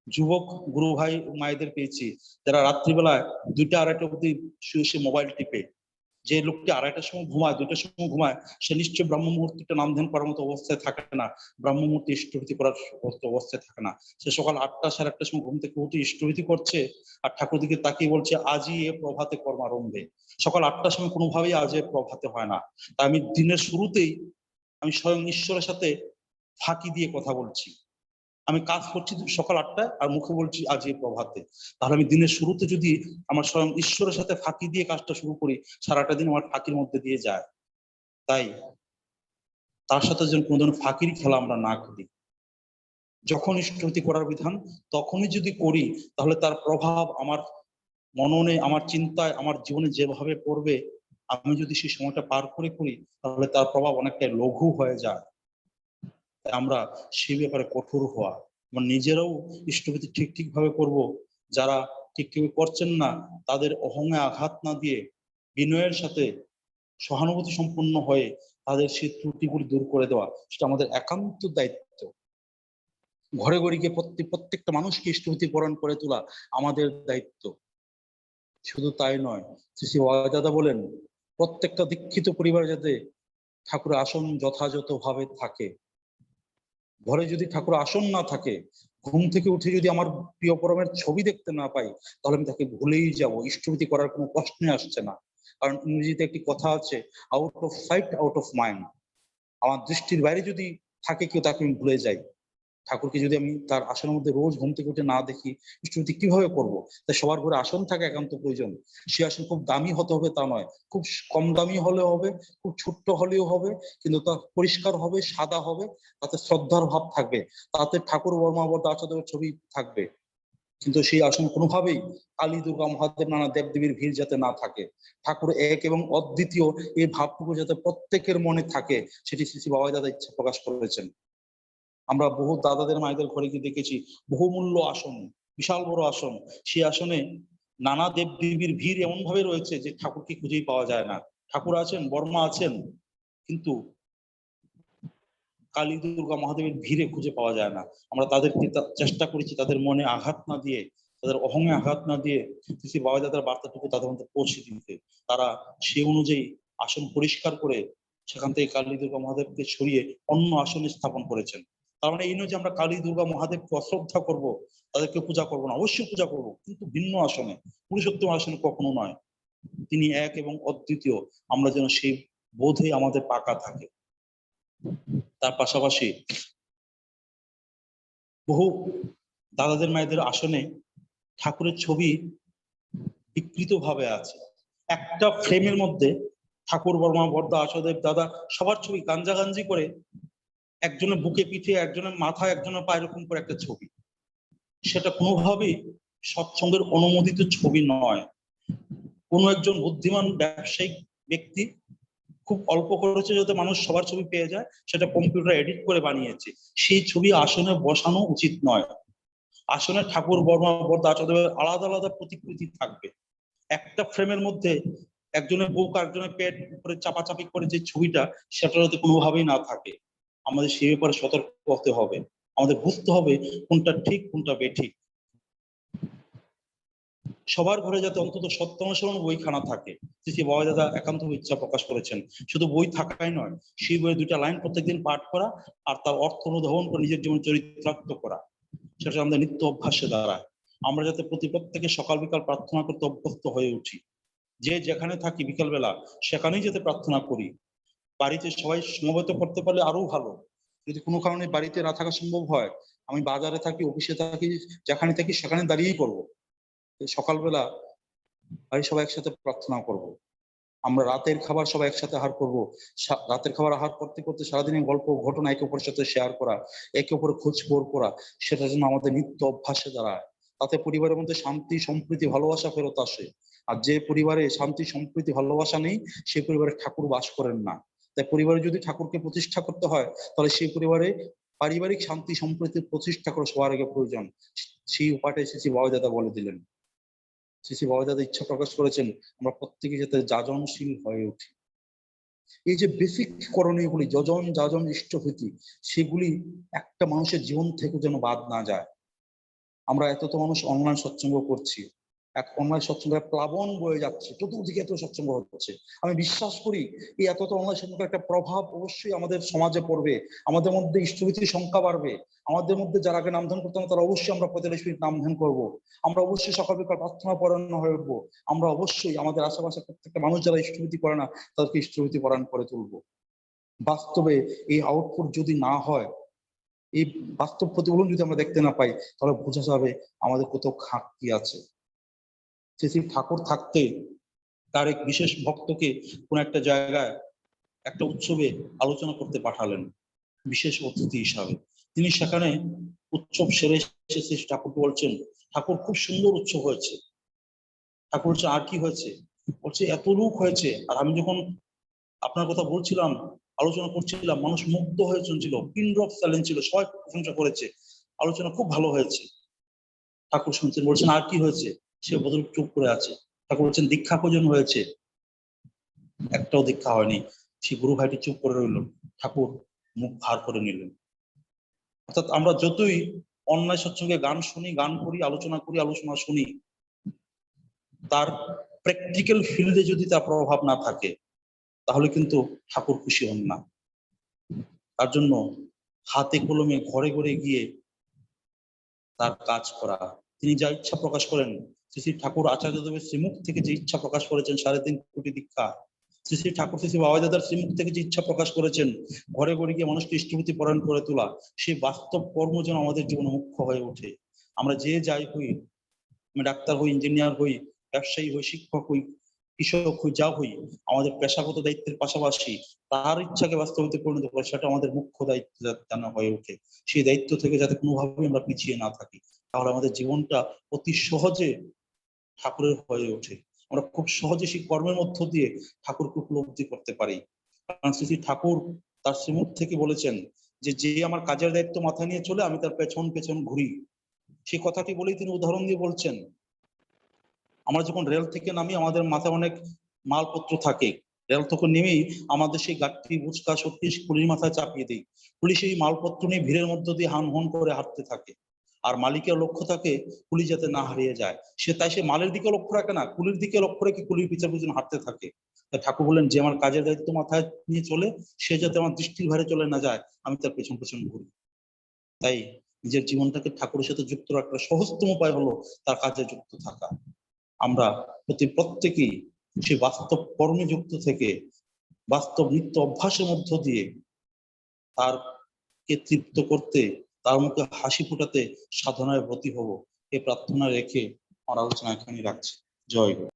যুবক গুরু ভাই মায়েদের পেয়েছি যারা রাত্রিবেলায় 2টা-2:30 অবধি শুয়ে মোবাইল টিপে। যে লোকটি 2:30টার সময় ঘুমায়, 2টার সময় ঘুমায়, সে নিশ্চয়ই ব্রাহ্ম মুহূর্তটা নাম ধ্যান করার মতো অবস্থায় থাকে না, ব্রাহ্ম মুহূর্তে ইষ্টভীতি করার অবস্থায় থাকে না। সে সকাল 8টা 8:30টার সময় ঘুম থেকে উঠে ইষ্টভীতি করছে আর ঠাকুর দিকে তাকিয়ে বলছে, আজই এ প্রভাতে কর্মারম্ভে। সকাল 8টার সময় কোনোভাবেই আজ এ প্রভাতে হয় না। তা আমি দিনের শুরুতেই আমি স্বয়ং ঈশ্বরের সাথে ফাঁকি দিয়ে কথা বলছি। আমি কাজ করছি সকাল 8টায় আর মুখে বলছি আজ এই প্রভাতে। তাহলে আমি দিনের শুরুতে যদি আমার স্বয়ং ঈশ্বরের সাথে ফাঁকি দিয়ে কাজটা শুরু করি, সারাটা দিন আমার ফাঁকির মধ্যে দিয়ে যায়। তাই তার সাথে যেন কোনো ধরনের ফাঁকির খেলা আমরা না করি। যখন ইষ্টভীতি করার বিধান তখনই যদি করি, তাহলে তার প্রভাব আমার মননে, আমার চিন্তায়, আমার জীবনে যেভাবে পড়বে, আমি যদি সেই সময়টা পার করে করি তাহলে তার প্রভাব অনেকটাই লঘু হয়ে যায়। আমরা সেই ব্যাপারে কঠোর হওয়া, আমরা নিজেরাও ইষ্টভীতি ঠিক ভাবে করব। যারা ঠিকভাবে করছেন না তাদের অহংয়ে আঘাত না দিয়ে বিনয়ের সাথে সহানুভূতি সম্পন্ন হয়ে তাদের সেই ত্রুটিগুলি দূর করে দেওয়া, সেটা আমাদের একান্ত দায়িত্ব। ঘরে ঘরে গিয়ে প্রত্যেকটা মানুষকে ইষ্টভীতি পরায়ণ করে তোলা আমাদের দায়িত্ব। শুধু তাই নয়, শ্রী দাদা বলেন প্রত্যেকটা দীক্ষিত পরিবার যাতে ঠাকুরের আসন যথাযথভাবে থাকে। ঘরে যদি ঠাকুর আসন না থাকে, ঘুম থেকে উঠে যদি আমার প্রিয় পরমের ছবি দেখতে না পাই, তাহলে আমি তাকে ভুলেই যাব, ইষ্টভীতি করার কোনো প্রশ্নই আসছে না। কারণ ইংরেজিতে একটি কথা আছে, out of sight out of mind. আমার দৃষ্টির বাইরে যদি থাকে কেউ, তাকে আমি ভুলে যাই। ঠাকুরকে যদি আমি তার আসনের মধ্যে রোজ ঘুম থেকে উঠে না দেখি, ইষ্টভীতি কিভাবে করবো? তাই সবার ঘরে আসন থাকা একান্ত প্রয়োজন। সে আসন খুব দামি হতে হবে তা নয়, খুব কম দামি হলেও হবে, খুব ছোট্ট হলেও হবে, কিন্তু তা পরিষ্কার হবে, সাদা হবে, তাতে শ্রদ্ধার ভাব থাকবে, তাতে ঠাকুর বর্মাবত আচার্যের ছবি থাকবে। কিন্তু সেই আসন কোনোভাবেই কালী, দুর্গা, মহাদেব, নানা দেবদেবীর ভিড় যাতে না থাকে, ঠাকুর এক এবং অদ্বিতীয় এই ভাবটুকু যাতে প্রত্যেকের মনে থাকে, সেটি শ্রী শ্রী বাবাই দাদা ইচ্ছা প্রকাশ করেছেন। আমরা বহু দাদাদের মায়েদের ঘরে গিয়ে দেখেছি বহুমূল্য আসন, বিশাল বড় আসন, সেই আসনে নানা দেব দেবীর ভিড় এমন ভাবে রয়েছে যে ঠাকুরকে খুঁজেই পাওয়া যায় না। ঠাকুর আছেন, বর্মা আছেন, কিন্তু কালী দুর্গা মহাদেবের ভিড়ে খুঁজে পাওয়া যায় না। আমরা তাদেরকে চেষ্টা করেছি তাদের মনে আঘাত না দিয়ে, তাদের অহংয়ে আঘাত না দিয়ে শ্রী বাবাজাদার বার্তাটুকু তাদের মধ্যে পৌঁছে দিতে। তারা সেই অনুযায়ী আসন পরিষ্কার করে সেখান থেকে কালী দুর্গা মহাদেবকে সরিয়ে অন্য আসনে স্থাপন করেছেন। তার মানে এই নয় যে আমরা কালী দুর্গা মহাদেবকে অশ্রদ্ধা করব, তাদেরকে পূজা করবো না, অবশ্যই পূজা করব, কিন্তু ভিন্ন আসনে, পুরুষোত্তম আসনে কখনো নয়। তিনি এক এবং অদ্বিতীয়, আমরা যেন সেই বোধে আমাদের পাকা থাকে। তার পাশাপাশি বহু দাদাদের মায়েদের আসনে ঠাকুরের ছবি বিকৃত ভাবে আছে। একটা ফ্রেমের মধ্যে ঠাকুর, বর্মা, বর্দা, আচাদেব, দাদা সবার ছবি গাঞ্জাগাঞ্জি করে, একজনের বুকে পিঠে, একজনের মাথায়, একজনের পায়ে, এরকম করে একটা ছবি। সেটা কোনোভাবেই সৎসঙ্গের অনুমোদিত ছবি নয়। কোনো একজন বুদ্ধিমান ব্যবসায়িক ব্যক্তি খুব অল্প খরচে যাতে মানুষ সবার ছবি পেয়ে যায় সেটা কম্পিউটার এডিট করে বানিয়েছে। সেই ছবি আসনে বসানো উচিত নয়। আসনে ঠাকুর, বর্মা, বর্দা, আচার্যদেবের আলাদা আলাদা প্রতিকৃতি থাকবে। একটা ফ্রেমের মধ্যে একজনের বুক আর একজনের পেট উপরে চাপাচাপি করে যে ছবিটা, সেটা যাতে কোনোভাবেই না থাকে। আমাদের সে ব্যাপারে সতর্ক হতে হবে। আমাদের বুঝতে হবে কোনটা ঠিক কোনটা বেঠিক। সবার ঘরে যাতে অন্তত সত্যানুসরণ বইখানা থাকে। শ্রী বাবা দাদা একান্ত ইচ্ছা প্রকাশ করেছেন শুধু বই থাকাই নয়, সেই বইয়ের 2টা লাইন প্রত্যেকদিন পাঠ করা আর তার অর্থ অনুধাবন করে নিজের জীবন চরিতার্থ করা। সেটা আমাদের নিত্য অভ্যাসে দ্বারায় আমরা যাতে প্রত্যেকে সকাল বিকাল প্রার্থনা করতে অভ্যস্ত হয়ে উঠি। যে যেখানে থাকি বিকালবেলা সেখানেই যাতে প্রার্থনা করি। বাড়িতে সবাই সমবেত করতে পারলে আরো ভালো। যদি কোনো কারণে বাড়িতে না থাকা সম্ভব হয়, আমি বাজারে থাকি, অফিসে থাকি, যেখানে থাকি সেখানে দাঁড়িয়েই করবো। সকালবেলা বাড়ির সবাই একসাথে প্রার্থনা করব। আমরা রাতের খাবার সবাই একসাথে আহার করব। রাতের খাবার আহার করতে করতে সারাদিনের গল্প ঘটনা একে অপরের সাথে শেয়ার করা, একে অপরের খোঁজ খবর করা, সেটা যেন আমাদের নিত্য অভ্যাসে দাঁড়ায়। তাতে পরিবারের মধ্যে শান্তি, সম্প্রীতি, ভালোবাসা ফেরত আসে। আর যে পরিবারে শান্তি, সম্প্রীতি, ভালোবাসা নেই, সেই পরিবারে ঠাকুর বাস করেন না। তাই পরিবারে যদি ঠাকুরকে প্রতিষ্ঠা করতে হয়, তাহলে সেই পরিবারে পারিবারিক শান্তি সম্প্রীতি প্রতিষ্ঠা করা সবার আগে প্রয়োজন। সেই উপায়টা শ্রী বাবা দাদা বলে দিলেন। শ্রী বাবা দাদা ইচ্ছা প্রকাশ করেছেন আমরা প্রত্যেকে যাতে যাজনশীল হয়ে উঠি। এই যে বেসিক করণীয়গুলি, যজন যাজন ইষ্টভীতি, সেগুলি একটা মানুষের জীবন থেকে যেন বাদ না যায়। আমরা এত তো মানুষ অনলাইন সৎসঙ্গ করছি, এক অনলাইন সৎসঙ্গের প্লাবন বয়ে যাচ্ছে, চতুর্দিকে এত সৎসঙ্গ হচ্ছে। আমি বিশ্বাস করি এই এত অনলাইন সৎসঙ্গের একটা প্রভাব অবশ্যই আমাদের সমাজে পড়বে। আমাদের মধ্যে ইষ্টভীতির সংখ্যা বাড়বে। আমাদের মধ্যে যারা আগে নামধান করতাম তারা অবশ্যই আমরা 45 মিনিট নামধান করবো। আমরা অবশ্যই সকাল বিকাল প্রার্থনা পরায়ণ হয়ে উঠবো। আমরা অবশ্যই আমাদের আশেপাশে প্রত্যেকটা মানুষ যারা ইষ্টভীতি করে না তাদেরকে ইষ্টভীতি পরায়ণ করে তুলবো। বাস্তবে এই আউটপুট যদি না হয়, এই বাস্তব প্রতিফলন যদি আমরা দেখতে না পাই, তাহলে বোঝা যাবে আমাদের কোথাও ঘাটতি আছে। শ্রী ঠাকুর থাকতে তার এক বিশেষ ভক্তকে কোন একটা জায়গায় একটা উৎসবে আলোচনা করতে পাঠালেন বিশেষ অতিথি হিসাবে। তিনি সেখানে উৎসব সেরে এসে শ্রী ঠাকুরকে বলছেন, ঠাকুর খুব সুন্দর উৎসব হয়েছে। ঠাকুর বলছে আর কি হয়েছে? বলছে এত লোক হয়েছে, আর আমি যখন আপনার কথা বলছিলাম, আলোচনা করছিলাম, মানুষ মুগ্ধ হয়ে শুনছিল, পিন ড্রপ সাইলেন্স ছিল, সবাই প্রশংসা করেছে, আলোচনা খুব ভালো হয়েছে। ঠাকুর শুনছেন, বলছেন আর কি হয়েছে? সে বদল চুপ করে আছে। ঠাকুর বলছেন দীক্ষা কজন হয়েছে? একটাও দীক্ষা হয়নি। সে গুরু ভাইটি চুপ করে রইল। ঠাকুর মুখ ভার করে নিলেন। অর্থাৎ আমরা যতই অন্যায় সৎসঙ্গে গান শুনি, গান করি, আলোচনা করি, আলোচনা শুনি, তার প্র্যাকটিক্যাল ফিল্ডে যদি তার প্রভাব না থাকে, তাহলে কিন্তু ঠাকুর খুশি হন না। তার জন্য হাতে কলমে ঘরে ঘরে গিয়ে তার কাজ করা। তিনি যা ইচ্ছা প্রকাশ করেন, শ্রী ঠাকুর আচার্যদেবের শ্রীমুখ থেকে যে ইচ্ছা প্রকাশ করেছেন 3.5 কোটি দীক্ষা, শ্রী ঠাকুর শ্রী বাবা দাদার শ্রীমুখ থেকে যে ইচ্ছা প্রকাশ করেছেন ঘরে ঘরে গিয়ে মানুষকে ইষ্টভীতি পরায়ণ করে তোলা, সেই বাস্তব কর্ম যেন আমাদের জীবনে মুখ্য হয়ে ওঠে। আমরা যে যাই হই, আমি ডাক্তার হই, ইঞ্জিনিয়ার হই, ব্যবসায়ী হই, শিক্ষক হই, কৃষক হই, যা হই, আমাদের পেশাগত দায়িত্বের পাশাপাশি তার ইচ্ছাকে বাস্তবায়িত পরিণত করে সেটা আমাদের মুখ্য দায়িত্ব যেন হয়ে ওঠে। সেই দায়িত্ব থেকে যাতে কোনোভাবেই আমরা পিছিয়ে না থাকি, তাহলে আমাদের জীবনটা অতি সহজে ঠাকুরের হয়ে ওঠে। আমরা খুব সহজে সেই কর্মের মধ্য দিয়ে ঠাকুরকে উপলব্ধি করতে পারি। কারণ শ্রী ঠাকুর তার শ্রীমুখ থেকে বলেছেন যে যে আমার কাজের দায়িত্ব মাথায় নিয়ে চলে আমি তার পেছন পেছন ঘুরি। সেই কথাটি বলেই তিনি উদাহরণ দিয়ে বলছেন, আমরা যখন রেল থেকে নামি আমাদের মাথায় অনেক মালপত্র থাকে, রেল থেকে নেমেই আমাদের সেই গাড়িটি বুচকা সত্যি কুলির মাথায় চাপিয়ে দিই। কুলি সেই মালপত্র নিয়ে ভিড়ের মধ্য দিয়ে হান করে হাঁটতে থাকে, আর মালিকের লক্ষ্য থাকে কুলি যাতে না হারিয়ে যায়। সে মালের দিকে লক্ষ্য রাখে না, কুলির দিকে লক্ষ্য রেখে কুলির পিছনে পিছনে হাঁটতে থাকে। তাই ঠাকুর বললেন, যে আমার কাজের দায়িত্ব মাথায় নিয়ে চলে, সে যাতে আমার দৃষ্টির ভারে চলে না যায়, আমি তার পেছন পেছন ঘুরি। তাই নিজের জীবনটাকে ঠাকুরের সাথে যুক্ত রাখার সহজতম উপায় হলো তার কাজে যুক্ত থাকা। আমরা প্রত্যেকেই সেই বাস্তব কর্মে যুক্ত থেকে বাস্তব নিত্য অভ্যাসের মধ্য দিয়ে তারকে তৃপ্ত করতে, তার মুখে হাসি ফোটাতে সাধনায় ব্রতী হব, এ প্রার্থনা রেখে আমার আলোচনা এখানে রাখছি। জয় গুরু।